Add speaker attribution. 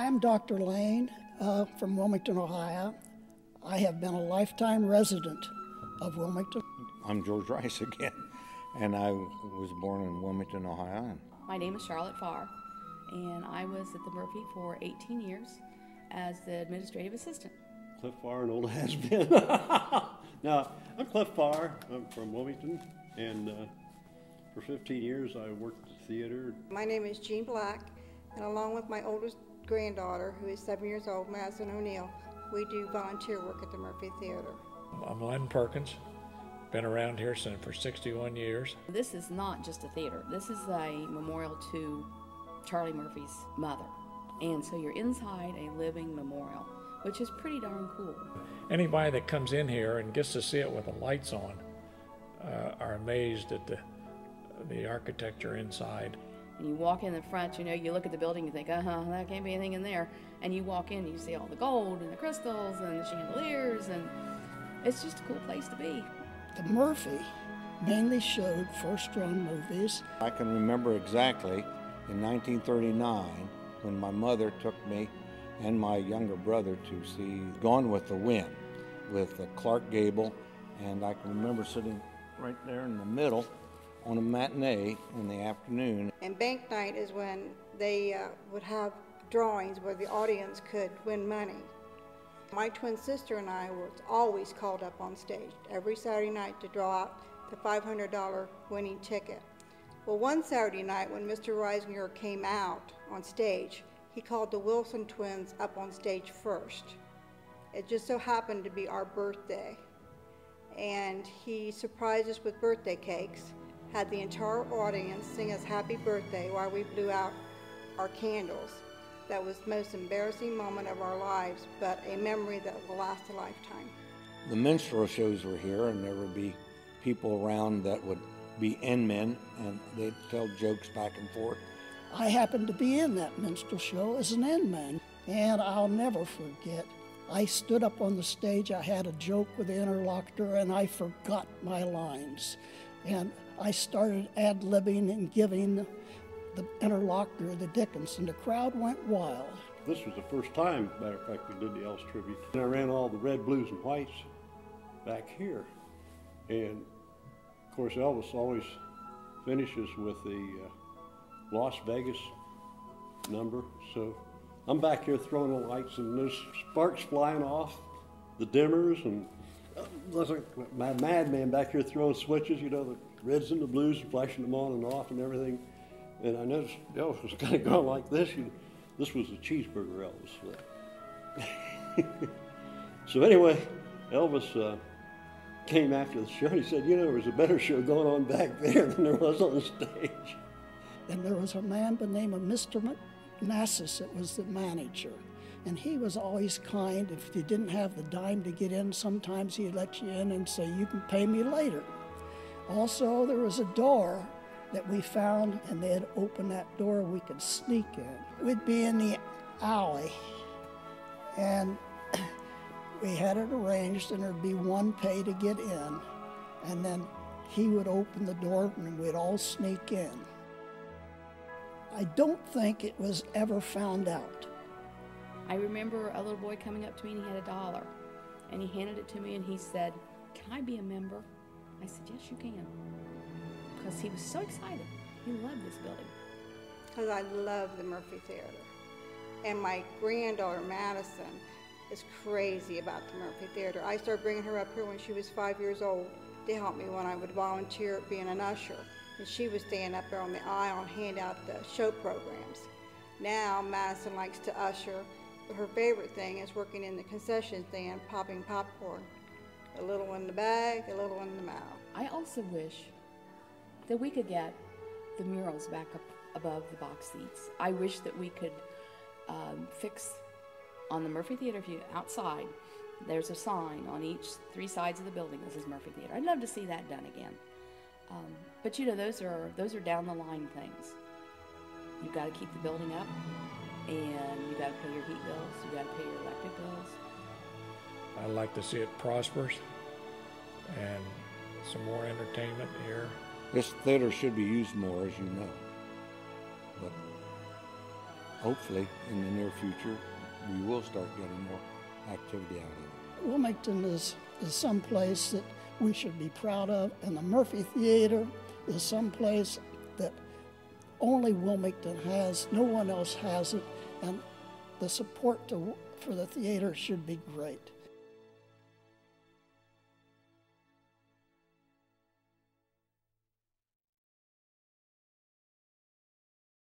Speaker 1: I'm Dr. Lane from Wilmington, Ohio. I have been a lifetime resident of Wilmington.
Speaker 2: I'm George Rice again, and I was born in Wilmington, Ohio.
Speaker 3: My name is Charlotte Farr, and I was at the Murphy for 18 years as the administrative assistant.
Speaker 4: Cliff Farr, an old has-been. No, I'm Cliff Farr. I'm from Wilmington, and for 15 years I worked at the theater.
Speaker 5: My name is Jean Black, and along with my oldest granddaughter, who is 7 years old, Madison O'Neill, we do volunteer work at the Murphy Theater.
Speaker 6: I'm Len Perkins. Been around here for 61 years.
Speaker 3: This is not just a theater. This is a memorial to Charlie Murphy's mother. And so you're inside a living memorial, which is pretty darn cool.
Speaker 6: Anybody that comes in here and gets to see it with the lights on are amazed at the architecture inside.
Speaker 3: And you walk in the front, you look at the building, you think, that can't be anything in there. And you walk in, you see all the gold and the crystals and the chandeliers, and it's just a cool place to be.
Speaker 1: The Murphy mainly showed first-run movies.
Speaker 2: I can remember exactly in 1939 when my mother took me and my younger brother to see Gone with the Wind with Clark Gable, and I can remember sitting right there in the middle on a matinee in the afternoon.
Speaker 5: And bank night is when they would have drawings where the audience could win money. My twin sister and I were always called up on stage every Saturday night to draw out the $500 winning ticket. Well, one Saturday night when Mr. Reisinger came out on stage, he called the Wilson twins up on stage first. It just so happened to be our birthday. And he surprised us with birthday cakes, had the entire audience sing us happy birthday while we blew out our candles. That was the most embarrassing moment of our lives, but a memory that will last a lifetime.
Speaker 2: The minstrel shows were here, and there would be people around that would be end men, and they'd tell jokes back and forth.
Speaker 1: I happened to be in that minstrel show as an end man, and I'll never forget. I stood up on the stage, I had a joke with the interlocutor, and I forgot my lines. And I started ad-libbing and giving the interlocutor the Dickens, and the crowd went wild.
Speaker 4: This was the first time, matter of fact, we did the Elvis tribute. And I ran all the red, blues, and whites back here. And of course, Elvis always finishes with the Las Vegas number. So I'm back here throwing the lights, and there's sparks flying off, the dimmers, and my madman back here throwing switches, the reds and the blues, and flashing them on and off and everything. And I noticed Elvis was kind of going like this. This was a cheeseburger Elvis. So anyway, Elvis came after the show, and he said, there was a better show going on back there than there was on the stage.
Speaker 1: And there was a man by the name of Mr. Manassas that was the manager. And he was always kind. If you didn't have the dime to get in, sometimes he'd let you in and say, you can pay me later. Also, there was a door that we found, and they had opened that door, we could sneak in. We'd be in the alley, and we had it arranged, and there'd be one pay to get in, and then he would open the door, and we'd all sneak in. I don't think it was ever found out.
Speaker 3: I remember a little boy coming up to me, and he had $1, and he handed it to me, and he said, "Can I be a member?" I said, "Yes, you can." Because he was so excited. He loved this building.
Speaker 5: Because I love the Murphy Theater. And my granddaughter, Madison, is crazy about the Murphy Theater. I started bringing her up here when she was 5 years old to help me when I would volunteer being an usher. And she was standing up there on the aisle and hand out the show programs. Now Madison likes to usher, but her favorite thing is working in the concession stand, popping popcorn. A little one in the bag, a little one in the mouth.
Speaker 3: I also wish that we could get the murals back up above the box seats. I wish that we could fix on the Murphy Theater, if you outside, there's a sign on each 3 sides of the building that says Murphy Theater. I'd love to see that done again. But those are down the line things. You've got to keep the building up, and you got to pay your heat bills, you got to pay your electric bills.
Speaker 6: I'd like to see it prospers and some more entertainment here.
Speaker 2: This theater should be used more, as you know. But hopefully in the near future, we will start getting more activity out of it.
Speaker 1: Wilmington is someplace that we should be proud of, and the Murphy Theater is someplace that only Wilmington has, no one else has it, and the support for the theater should be great.